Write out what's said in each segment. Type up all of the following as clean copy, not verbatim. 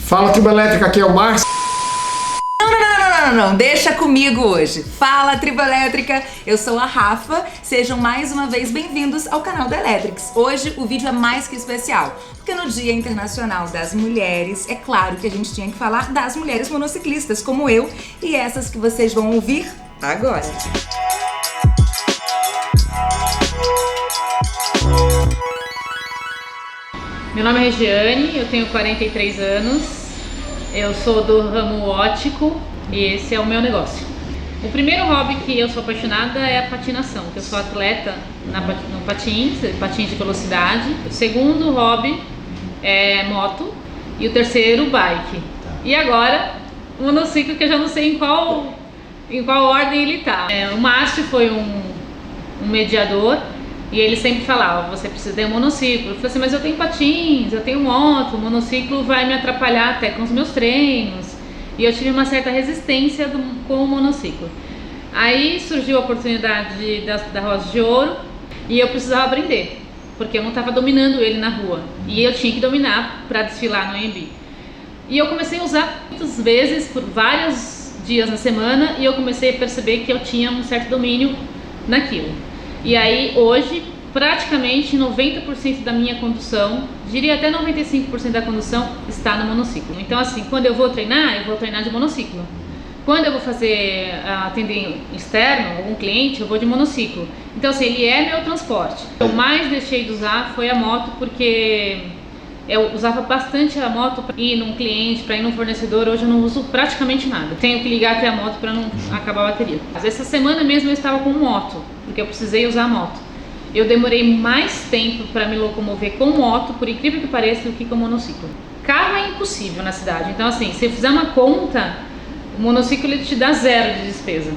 Fala, Tribo Elétrica, aqui é o Márcio. Não, deixa comigo hoje. Fala, Tribo Elétrica, eu sou a Rafa, sejam mais uma vez bem-vindos ao canal da Electrics. Hoje o vídeo é mais que especial, porque no Dia Internacional das Mulheres, é claro que a gente tinha que falar das mulheres monociclistas, como eu e essas que vocês vão ouvir agora. Meu nome é Regiane, eu tenho 43 anos, eu sou do ramo ótico e esse é o meu negócio. O primeiro hobby que eu sou apaixonada é a patinação, que eu sou atleta no patins de velocidade. O segundo hobby é moto e o terceiro bike. E agora o monociclo, que eu já não sei em qual ordem ele tá. O Márcio foi um mediador. E ele sempre falava, você precisa ter um monociclo. Eu falei assim, mas eu tenho patins, eu tenho moto, o monociclo vai me atrapalhar até com os meus treinos. E eu tive uma certa resistência com o monociclo. Aí surgiu a oportunidade da Rosa de Ouro e eu precisava aprender, porque eu não estava dominando ele na rua. E eu tinha que dominar para desfilar no AMB. E eu comecei a usar muitas vezes, por vários dias na semana, e eu comecei a perceber que eu tinha um certo domínio naquilo. E aí hoje praticamente 90% da minha condução, diria até 95% da condução, está no monociclo. Então assim, quando eu vou treinar de monociclo. Quando eu vou atender externo, algum cliente, eu vou de monociclo. Então assim, ele é meu transporte. O que eu mais deixei de usar foi a moto, porque eu usava bastante a moto para ir num cliente, para ir num fornecedor. Hoje eu não uso praticamente nada. Tenho que ligar até a moto para não acabar a bateria. Mas essa semana mesmo eu estava com moto, porque eu precisei usar a moto. Eu demorei mais tempo para me locomover com moto, por incrível que pareça, do que com monociclo. Carro é impossível na cidade. Então assim, se eu fizer uma conta, o monociclo ele te dá zero de despesa.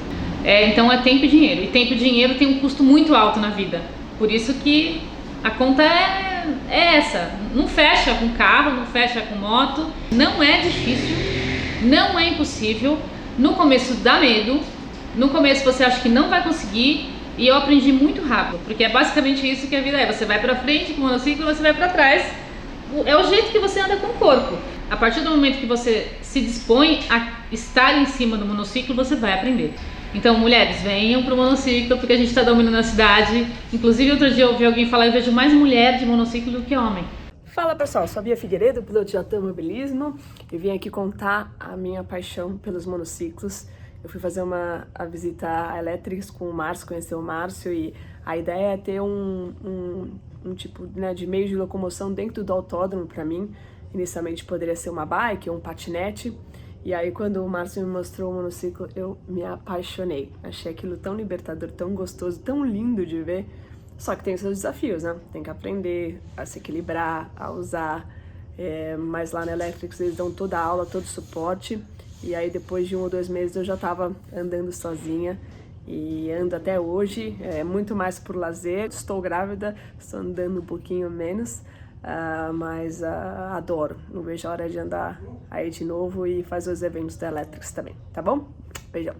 Então é tempo e dinheiro. E tempo e dinheiro tem um custo muito alto na vida. Por isso que a conta é essa, não fecha com carro, não fecha com moto, não é difícil, não é impossível. No começo dá medo, no começo você acha que não vai conseguir, e eu aprendi muito rápido, porque é basicamente isso que a vida é, você vai pra frente com o monociclo, você vai pra trás, é o jeito que você anda com o corpo. A partir do momento que você se dispõe a estar em cima do monociclo, você vai aprender. Então, mulheres, venham pro monociclo, porque a gente está dominando a cidade. Inclusive, outro dia eu ouvi alguém falar, eu vejo mais mulher de monociclo do que homem. Fala pessoal, sou a Bia Figueiredo, piloto de automobilismo, e vim aqui contar a minha paixão pelos monociclos. Eu fui fazer a visita à Electrics com o Márcio, conhecer o Márcio, e a ideia é ter um tipo, né, de meio de locomoção dentro do autódromo para mim. Inicialmente poderia ser uma bike ou um patinete. E aí quando o Márcio me mostrou o monociclo, eu me apaixonei. Achei aquilo tão libertador, tão gostoso, tão lindo de ver. Só que tem seus desafios, né? Tem que aprender a se equilibrar, a usar. Mas lá na Electrics eles dão toda a aula, todo o suporte. E aí depois de 1 ou 2 meses eu já estava andando sozinha. E ando até hoje, muito mais por lazer. Estou grávida, estou andando um pouquinho menos. Mas adoro, não vejo a hora de andar aí de novo e fazer os eventos da Electrics também, tá bom? Beijão!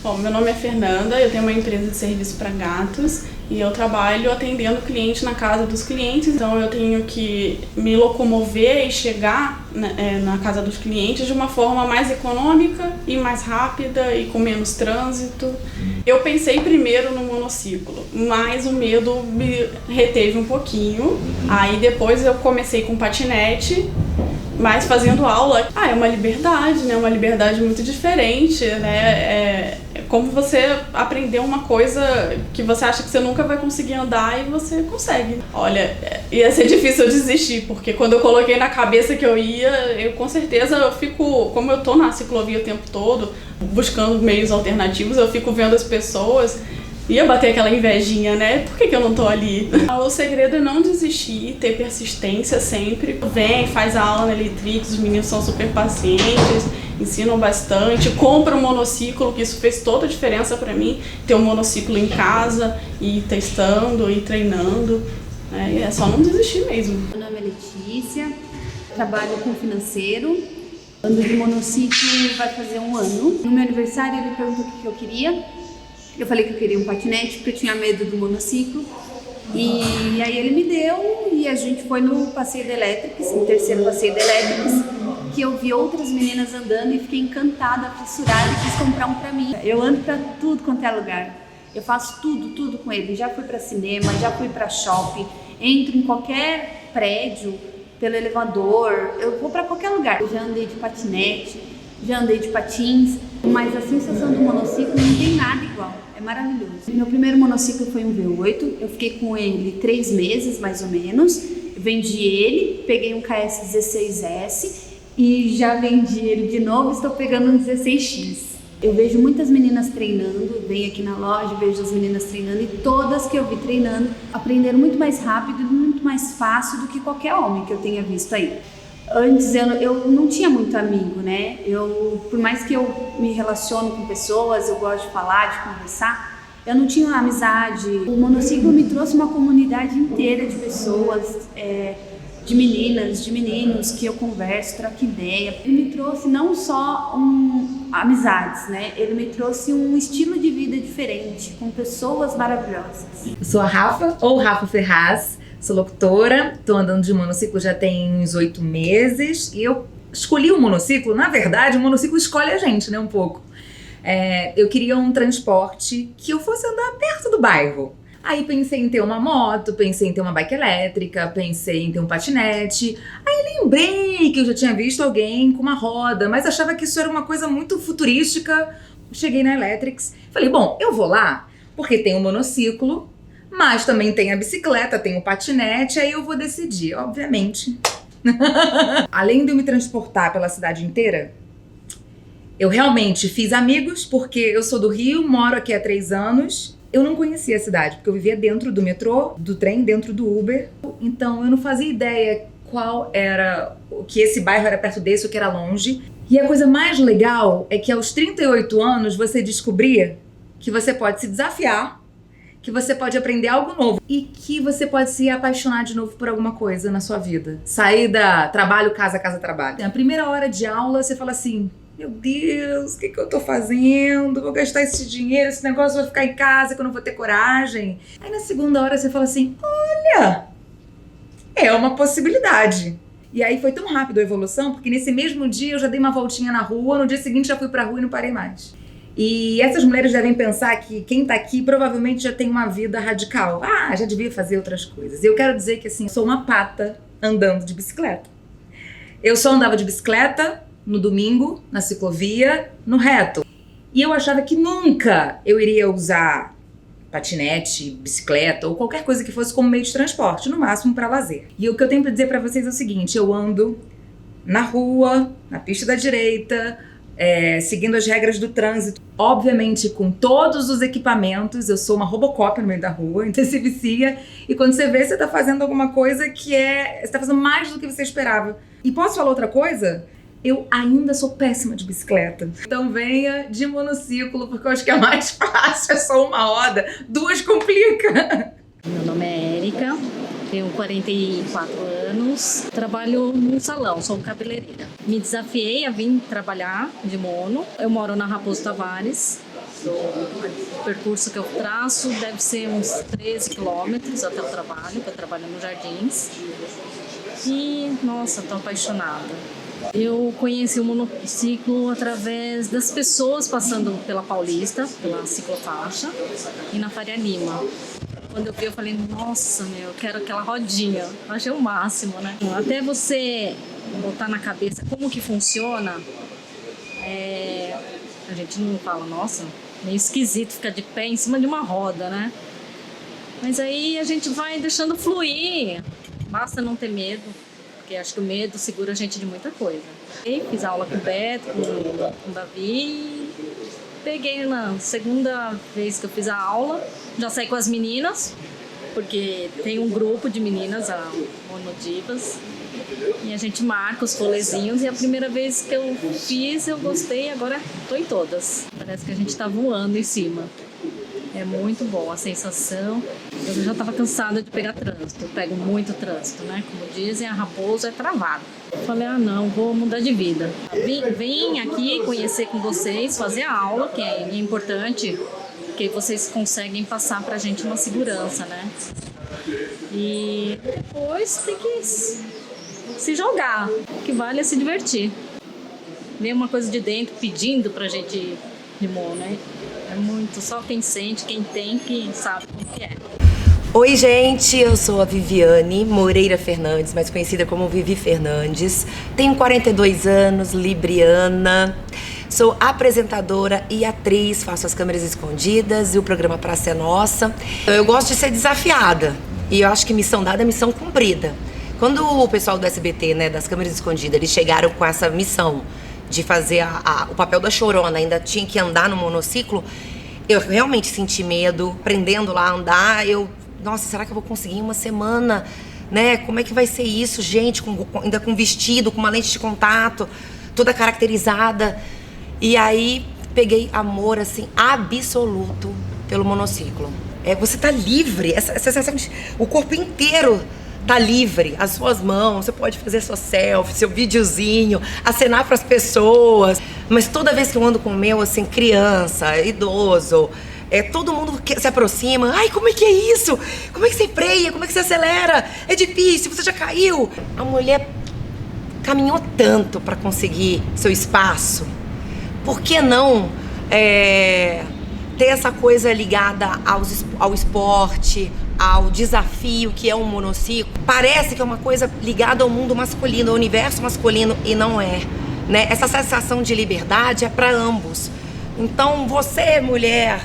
Bom, meu nome é Fernanda, eu tenho uma empresa de serviço para gatos e eu trabalho atendendo cliente na casa dos clientes, então eu tenho que me locomover e chegar na casa dos clientes de uma forma mais econômica e mais rápida e com menos trânsito. Eu pensei primeiro no monociclo, mas o medo me reteve um pouquinho, aí depois eu comecei com patinete, mas fazendo aula, é uma liberdade, né? Uma liberdade muito diferente, né? É como você aprender uma coisa que você acha que você nunca vai conseguir andar e você consegue. Olha, ia ser difícil eu desistir, porque quando eu coloquei na cabeça que eu ia, eu com certeza eu fico, como eu tô na ciclovia o tempo todo, buscando meios alternativos, eu fico vendo as pessoas. Ia bater aquela invejinha, né? Por que eu não tô ali? O segredo é não desistir, ter persistência sempre. Vem, faz a aula na Electrics, os meninos são super pacientes, ensinam bastante. Compra um monociclo, que isso fez toda a diferença pra mim. Ter um monociclo em casa, e ir testando, e treinando. E é só não desistir mesmo. Meu nome é Letícia, trabalho com financeiro. Ando de monociclo vai fazer 1 ano. No meu aniversário ele perguntou o que eu queria. Eu falei que eu queria um patinete porque eu tinha medo do monociclo. E aí ele me deu e a gente foi no passeio da Electrics, no terceiro passeio da Electrics. porque eu vi outras meninas andando e fiquei encantada, fissurada e quis comprar um pra mim. Eu ando pra tudo quanto é lugar. Eu faço tudo com ele. Já fui pra cinema, já fui pra shopping, entro em qualquer prédio, pelo elevador, eu vou pra qualquer lugar. Eu já andei de patinete, já andei de patins, mas a sensação do monociclo não tem nada igual. É maravilhoso. Meu primeiro monociclo foi um V8, eu fiquei com ele 3 meses, mais ou menos. Vendi ele, peguei um KS 16S e já vendi ele de novo, estou pegando um 16X. Eu vejo muitas meninas treinando, venho aqui na loja, vejo as meninas treinando e todas que eu vi treinando aprenderam muito mais rápido e muito mais fácil do que qualquer homem que eu tenha visto aí. Antes eu não tinha muito amigo, né? Por mais que eu me relaciono com pessoas, eu gosto de falar, de conversar, eu não tinha amizade. O monociclo me trouxe uma comunidade inteira de pessoas, de meninas, de meninos que eu converso, troco ideia. Ele me trouxe não só amizades, né? Ele me trouxe um estilo de vida diferente, com pessoas maravilhosas. Eu sou a Rafa, ou Rafa Ferraz, sou locutora, tô andando de monociclo já tem uns 8 meses e eu escolhi o monociclo, na verdade o monociclo escolhe a gente, né, um pouco. Eu queria um transporte que eu fosse andar perto do bairro. Aí pensei em ter uma moto, pensei em ter uma bike elétrica, pensei em ter um patinete. Aí lembrei que eu já tinha visto alguém com uma roda, mas achava que isso era uma coisa muito futurística. Cheguei na Electrics, falei, bom, eu vou lá porque tem o monociclo, mas também tem a bicicleta, tem o patinete, aí eu vou decidir, obviamente. Além de eu me transportar pela cidade inteira, eu realmente fiz amigos, porque eu sou do Rio, moro aqui há 3 anos. Eu não conhecia a cidade, porque eu vivia dentro do metrô, do trem, dentro do Uber. Então eu não fazia ideia qual era, que esse bairro era perto desse ou que era longe. E a coisa mais legal é que aos 38 anos você descobria que você pode se desafiar, que você pode aprender algo novo e que você pode se apaixonar de novo por alguma coisa na sua vida. Sair da trabalho, casa, trabalho. Na primeira hora de aula você fala assim, meu Deus, o que eu tô fazendo? Vou gastar esse dinheiro, esse negócio vai ficar em casa que eu não vou ter coragem. Aí na segunda hora você fala assim, olha, é uma possibilidade. E aí foi tão rápido a evolução, porque nesse mesmo dia eu já dei uma voltinha na rua, no dia seguinte já fui pra rua e não parei mais. E essas mulheres devem pensar que quem tá aqui provavelmente já tem uma vida radical. Ah, já devia fazer outras coisas. E eu quero dizer que assim, eu sou uma pata andando de bicicleta. Eu só andava de bicicleta no domingo, na ciclovia, no reto. E eu achava que nunca eu iria usar patinete, bicicleta ou qualquer coisa que fosse como meio de transporte, no máximo para lazer. E o que eu tenho para dizer para vocês é o seguinte, eu ando na rua, na pista da direita, seguindo as regras do trânsito, obviamente com todos os equipamentos. Eu sou uma Robocop no meio da rua, então você vicia e quando você vê, você tá fazendo alguma coisa que você tá fazendo mais do que você esperava. E posso falar outra coisa? Eu ainda sou péssima de bicicleta. Então venha de monociclo, porque eu acho que é mais fácil, é só uma roda. 2 complica. Meu nome é Érica, tenho 44 anos, trabalho num salão, sou cabeleireira. Me desafiei a vir trabalhar de mono. Eu moro na Raposo Tavares. O percurso que eu traço deve ser uns 13 quilômetros até o trabalho, que eu trabalho nos Jardins. E, nossa, tô apaixonada. Eu conheci o monociclo através das pessoas passando pela Paulista, pela ciclofaixa, e na Faria Lima. Quando eu vi, eu falei, nossa, eu quero aquela rodinha. Eu achei o máximo, né? Até você botar na cabeça como que funciona, a gente não fala, nossa, meio esquisito ficar de pé em cima de uma roda, né? Mas aí a gente vai deixando fluir, basta não ter medo. Porque acho que o medo segura a gente de muita coisa. E fiz aula com o Beto, com o Davi, e peguei na segunda vez que eu fiz a aula, já saí com as meninas, porque tem um grupo de meninas, a Monodivas, e a gente marca os rolezinhos, e a primeira vez que eu fiz, eu gostei, agora tô em todas. Parece que a gente tá voando em cima. É muito bom a sensação. Eu já estava cansada de pegar trânsito. Eu pego muito trânsito, né? Como dizem, a Raposo é travada. Eu falei, não, vou mudar de vida. Vim aqui conhecer com vocês, fazer a aula, que é importante, porque vocês conseguem passar pra gente uma segurança, né? E depois tem que se jogar. O que vale é se divertir. vem uma coisa de dentro pedindo pra gente ir de mono, né? É muito, só quem sente, quem tem, que sabe como que é. Oi, gente, eu sou a Viviane Moreira Fernandes, mais conhecida como Vivi Fernandes. Tenho 42 anos, libriana, sou apresentadora e atriz, faço as câmeras escondidas e o programa Praça é Nossa. Eu gosto de ser desafiada e eu acho que missão dada é missão cumprida. Quando o pessoal do SBT, né, das câmeras escondidas, eles chegaram com essa missão de fazer o papel da chorona, ainda tinha que andar no monociclo, eu realmente senti medo, aprendendo lá a andar, nossa, será que eu vou conseguir em uma semana, né? Como é que vai ser isso, gente, ainda com vestido, com uma lente de contato, toda caracterizada. E aí, peguei amor, assim, absoluto pelo monociclo. Você tá livre, essa sensação de, o corpo inteiro tá livre, as suas mãos, você pode fazer sua selfie, seu videozinho, acenar pras pessoas. Mas toda vez que eu ando com o meu, assim, criança, idoso, todo mundo se aproxima. Ai, como é que é isso? Como é que você freia? Como é que você acelera? É difícil, você já caiu. A mulher caminhou tanto para conseguir seu espaço. Por que não ter essa coisa ligada ao esporte, ao desafio que é um monociclo? Parece que é uma coisa ligada ao mundo masculino, ao universo masculino, e não é, né? Essa sensação de liberdade é para ambos. Então, você, mulher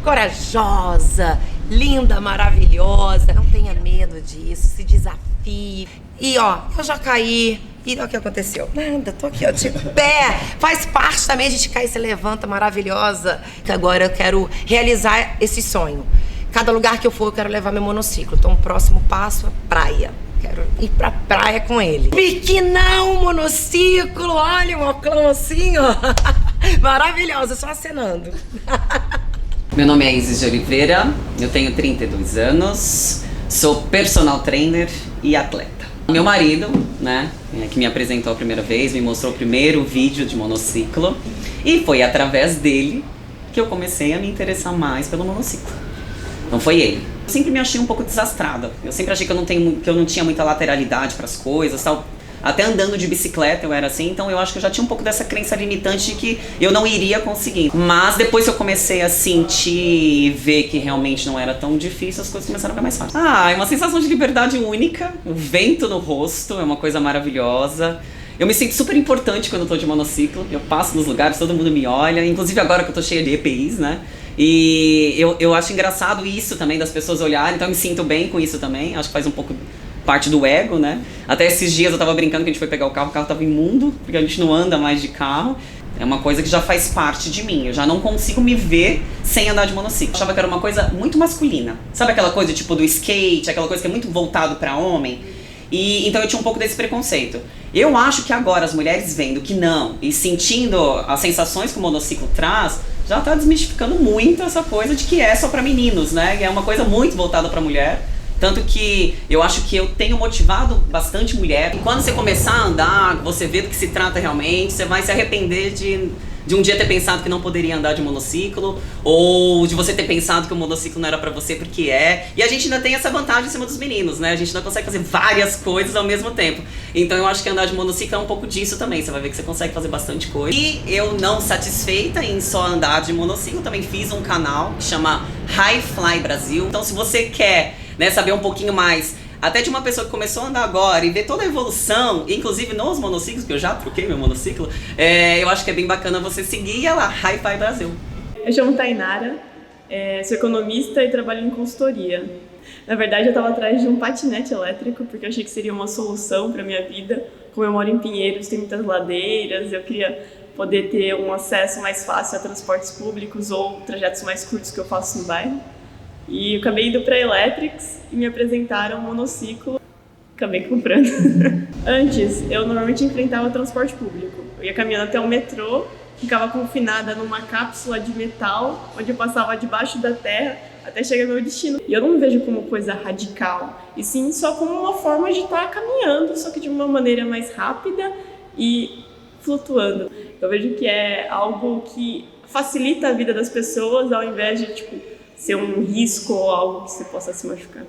corajosa, linda, maravilhosa, não tenha medo disso, se desafie. E ó, eu já caí, e olha o que aconteceu. Nada, tô aqui, ó, de pé. Faz parte também, a gente cai e se levanta, maravilhosa. Agora eu quero realizar esse sonho. Cada lugar que eu for, eu quero levar meu monociclo. Então o próximo passo é praia. Quero ir pra praia com ele. Biquinão, monociclo, olha um óculos assim, ó. Maravilhosa, só acenando. Meu nome é Isis de Oliveira, eu tenho 32 anos, sou personal trainer e atleta. Meu marido, né, que me apresentou a primeira vez, me mostrou o primeiro vídeo de monociclo e foi através dele que eu comecei a me interessar mais pelo monociclo. Não foi ele. Eu sempre me achei um pouco desastrada, eu sempre achei que eu não tinha muita lateralidade para as coisas, tal. Até andando de bicicleta eu era assim, então eu acho que eu já tinha um pouco dessa crença limitante de que eu não iria conseguir. Mas depois que eu comecei a sentir e ver que realmente não era tão difícil, as coisas começaram a ficar mais fáceis. É uma sensação de liberdade única, o vento no rosto, é uma coisa maravilhosa. Eu me sinto super importante quando eu tô de monociclo, eu passo nos lugares, todo mundo me olha, inclusive agora que eu tô cheia de EPIs, né? E eu acho engraçado isso também, das pessoas olharem, então eu me sinto bem com isso também, acho que faz um pouco parte do ego, né? Até esses dias eu tava brincando que a gente foi pegar o carro tava imundo, porque a gente não anda mais de carro. É uma coisa que já faz parte de mim, eu já não consigo me ver sem andar de monociclo. Eu achava que era uma coisa muito masculina. Sabe aquela coisa tipo do skate, aquela coisa que é muito voltado pra homem? E então eu tinha um pouco desse preconceito. Eu acho que agora as mulheres vendo que não, e sentindo as sensações que o monociclo traz, já tá desmistificando muito essa coisa de que é só pra meninos, né? É uma coisa muito voltada pra mulher. Tanto que eu acho que eu tenho motivado bastante mulher. E quando você começar a andar, você vê do que se trata realmente, você vai se arrepender de um dia ter pensado que não poderia andar de monociclo, ou de você ter pensado que o monociclo não era pra você, porque é. E a gente ainda tem essa vantagem em cima dos meninos, né? A gente ainda consegue fazer várias coisas ao mesmo tempo. Então eu acho que andar de monociclo é um pouco disso também. Você vai ver que você consegue fazer bastante coisa. E eu, não satisfeita em só andar de monociclo, também fiz um canal que chama High Fly Brasil. Então se você quer, né, saber um pouquinho mais, até de uma pessoa que começou a andar agora e ver toda a evolução, inclusive nos monociclos, que eu já troquei meu monociclo, eu acho que é bem bacana você seguir ela, Hi-Fi Brasil. Eu chamo Tainara, sou economista e trabalho em consultoria. Na verdade, eu estava atrás de um patinete elétrico, porque eu achei que seria uma solução para minha vida. Como eu moro em Pinheiros, tem muitas ladeiras, eu queria poder ter um acesso mais fácil a transportes públicos ou trajetos mais curtos que eu faço no bairro. E eu acabei indo para a Electrics e me apresentaram um monociclo, acabei comprando. Antes, eu normalmente enfrentava o transporte público. Eu ia caminhando até o metrô, ficava confinada numa cápsula de metal, onde eu passava debaixo da terra até chegar ao meu destino. E eu não me vejo como coisa radical, e sim só como uma forma de estar caminhando, só que de uma maneira mais rápida e flutuando. Eu vejo que é algo que facilita a vida das pessoas, ao invés de, ser um risco ou algo que você possa se machucar.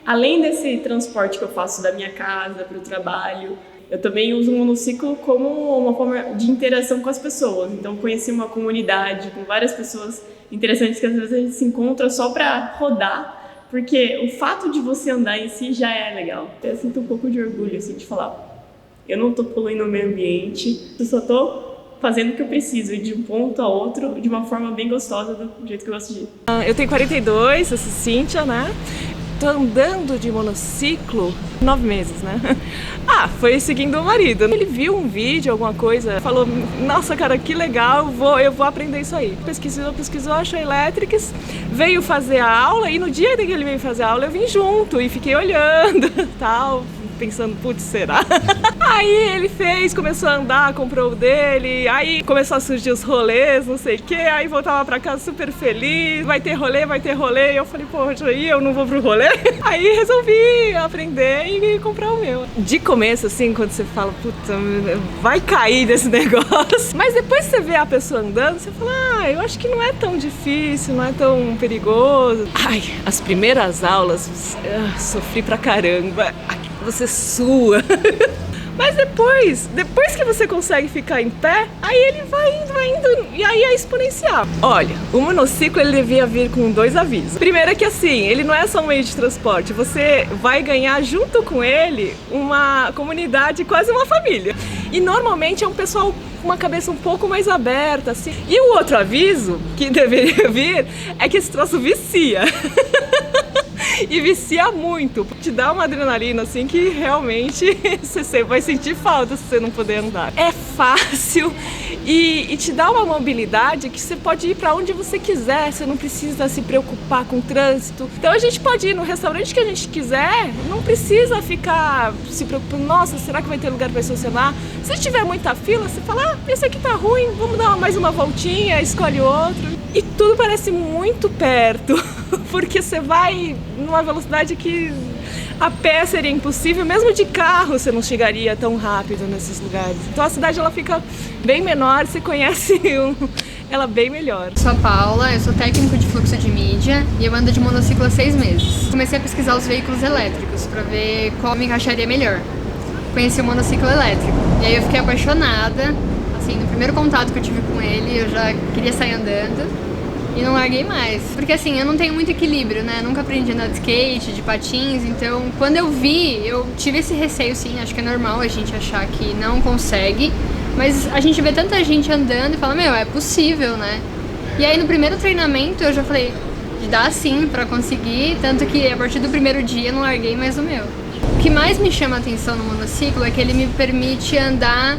Além desse transporte que eu faço da minha casa para o trabalho, eu também uso o monociclo como uma forma de interação com as pessoas. Então, conheci uma comunidade com várias pessoas interessantes que às vezes a gente se encontra só para rodar, porque o fato de você andar em si já é legal. Eu sinto um pouco de orgulho, assim, de falar, eu não tô poluindo o meio ambiente, eu só tô fazendo o que eu preciso, ir de um ponto a outro de uma forma bem gostosa, do jeito que eu gosto de ir. Eu tenho 42, eu sou Cíntia, né? Tô andando de monociclo 9 meses, né? Foi seguindo o marido. Ele viu um vídeo, alguma coisa, falou, nossa, cara, que legal, eu vou aprender isso aí. Pesquisou, achou Electrics, veio fazer a aula e no dia que ele veio fazer a aula eu vim junto e fiquei olhando, tal, pensando, putz, será? Aí ele começou a andar, comprou o dele, aí começou a surgir os rolês, não sei o que, aí voltava pra casa super feliz, vai ter rolê, e eu falei, poxa, aí eu não vou pro rolê? Aí resolvi aprender e comprar o meu. De começo, assim, quando você fala, puta, vai cair desse negócio, mas depois você vê a pessoa andando, você fala, eu acho que não é tão difícil, não é tão perigoso. As primeiras aulas, sofri pra caramba, você sua. Mas depois que você consegue ficar em pé, aí ele vai indo, e aí é exponencial. Olha, o monociclo ele devia vir com 2 avisos. Primeiro é que assim, ele não é só um meio de transporte, você vai ganhar junto com ele uma comunidade, quase uma família. E normalmente é um pessoal com uma cabeça um pouco mais aberta, assim. E o outro aviso que deveria vir é que esse troço vicia. E vicia muito, te dá uma adrenalina assim que realmente você vai sentir falta se você não puder andar. É fácil e te dá uma mobilidade que você pode ir para onde você quiser, você não precisa se preocupar com o trânsito. Então a gente pode ir no restaurante que a gente quiser, não precisa ficar se preocupando, nossa, será que vai ter lugar para estacionar? Se tiver muita fila, você fala, esse aqui tá ruim, vamos dar mais uma voltinha, escolhe outro. E tudo parece muito perto, porque você vai numa velocidade que a pé seria impossível, mesmo de carro você não chegaria tão rápido nesses lugares. Então a cidade ela fica bem menor, você conhece ela bem melhor. Sou a Paula, eu sou técnico de fluxo de mídia e eu ando de monociclo há 6 meses. Comecei a pesquisar os veículos elétricos para ver qual me encaixaria melhor. Conheci o monociclo elétrico e aí eu fiquei apaixonada. Assim, no primeiro contato que eu tive com ele, eu já queria sair andando. E não larguei mais. Porque assim, eu não tenho muito equilíbrio, né? Nunca aprendi a andar de skate, de patins. Então, quando eu vi, eu tive esse receio, sim. Acho que é normal a gente achar que não consegue. Mas a gente vê tanta gente andando e fala, é possível, né? E aí, no primeiro treinamento, eu já falei, dá sim pra conseguir. Tanto que, a partir do primeiro dia, eu não larguei mais o meu. O que mais me chama a atenção no monociclo é que ele me permite andar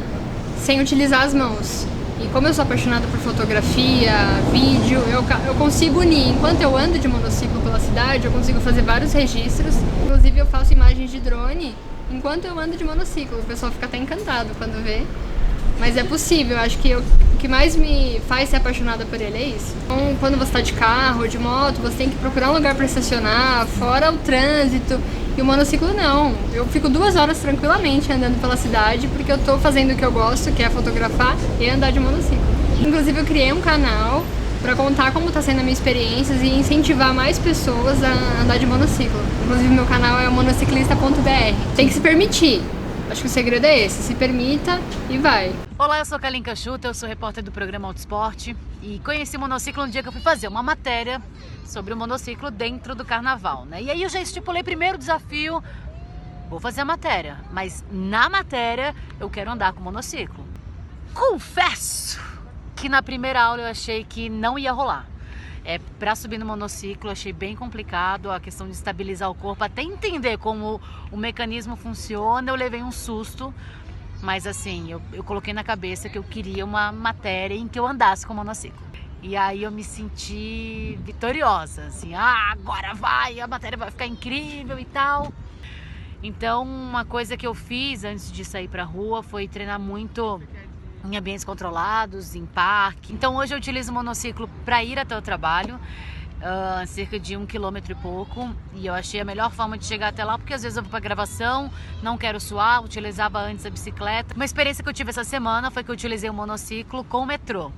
sem utilizar as mãos. E como eu sou apaixonada por fotografia, vídeo, eu consigo unir. Enquanto eu ando de monociclo pela cidade, eu consigo fazer vários registros. Inclusive eu faço imagens de drone enquanto eu ando de monociclo. O pessoal fica até encantado quando vê. Mas é possível, acho que o que mais me faz ser apaixonada por ele é isso. Então, quando você está de carro ou de moto, você tem que procurar um lugar para estacionar, fora o trânsito. E o monociclo não, eu fico 2 horas tranquilamente andando pela cidade porque eu tô fazendo o que eu gosto, que é fotografar e andar de monociclo. Inclusive eu criei um canal para contar como tá sendo a minha experiência e incentivar mais pessoas a andar de monociclo. Inclusive meu canal é monociclista.br. Tem que se permitir. Acho que o segredo é esse, se permita e vai. Olá, eu sou Kalinka Schuta, eu sou repórter do programa Autosport e conheci o monociclo no dia que eu fui fazer uma matéria sobre o monociclo dentro do carnaval, né? E aí eu já estipulei primeiro desafio, vou fazer a matéria, mas na matéria eu quero andar com monociclo. Confesso que na primeira aula eu achei que não ia rolar. Pra subir no monociclo eu achei bem complicado a questão de estabilizar o corpo, até entender como o mecanismo funciona, eu levei um susto, mas assim, eu coloquei na cabeça que eu queria uma matéria em que eu andasse com monociclo. E aí eu me senti vitoriosa, assim, agora vai, a matéria vai ficar incrível e tal. Então uma coisa que eu fiz antes de sair pra rua foi treinar muito em ambientes controlados, em parque. Então hoje eu utilizo o monociclo para ir até o trabalho, cerca de 1 quilômetro e pouco, e eu achei a melhor forma de chegar até lá, porque às vezes eu vou para gravação, não quero suar, utilizava antes a bicicleta. Uma experiência que eu tive essa semana foi que eu utilizei o monociclo com o metrô.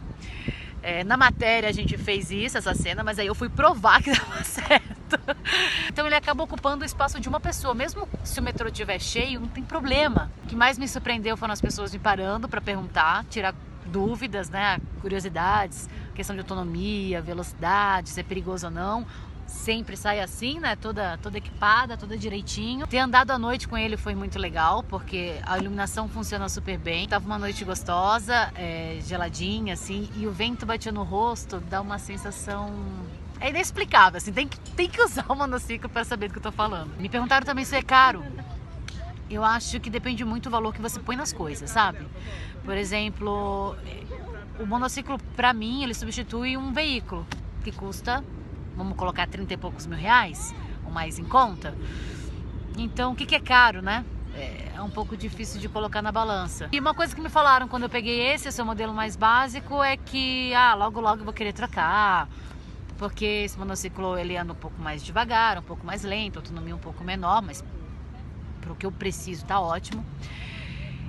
Na matéria a gente fez isso, essa cena, mas aí eu fui provar que dava certo. Então ele acabou ocupando o espaço de uma pessoa. Mesmo se o metrô estiver cheio, não tem problema. O que mais me surpreendeu foram as pessoas me parando para perguntar, tirar dúvidas, né, curiosidades, questão de autonomia, velocidade, se é perigoso ou não. Sempre sai assim, né, toda equipada, toda direitinho. Ter andado à noite com ele foi muito legal, porque a iluminação funciona super bem. Tava uma noite gostosa, geladinha, assim, e o vento batia no rosto, dá uma sensação... É inexplicável, assim, tem que usar o monociclo para saber do que eu tô falando. Me perguntaram também se é caro. Eu acho que depende muito do valor que você põe nas coisas, sabe? Por exemplo, o monociclo, pra mim, ele substitui um veículo que custa, vamos colocar 30 e poucos mil reais, ou mais em conta. Então, o que é caro, né? É um pouco difícil de colocar na balança. E uma coisa que me falaram quando eu peguei esse é o modelo mais básico, é que, logo eu vou querer trocar, porque esse monociclo, ele anda um pouco mais devagar, um pouco mais lento, autonomia um pouco menor, mas pro que eu preciso tá ótimo.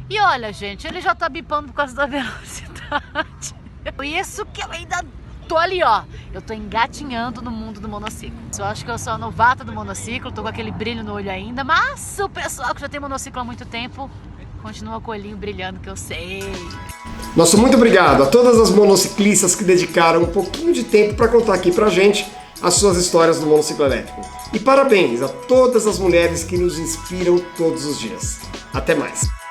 E olha, gente, ele já tá bipando por causa da velocidade. Isso que eu ainda tô ali, ó. Eu tô engatinhando no mundo do monociclo. Eu acho que eu sou a novata do monociclo, tô com aquele brilho no olho ainda, mas o pessoal que já tem monociclo há muito tempo continua com o olhinho brilhando, que eu sei. Nosso muito obrigado a todas as monociclistas que dedicaram um pouquinho de tempo para contar aqui pra gente as suas histórias do monociclo elétrico. E parabéns a todas as mulheres que nos inspiram todos os dias. Até mais!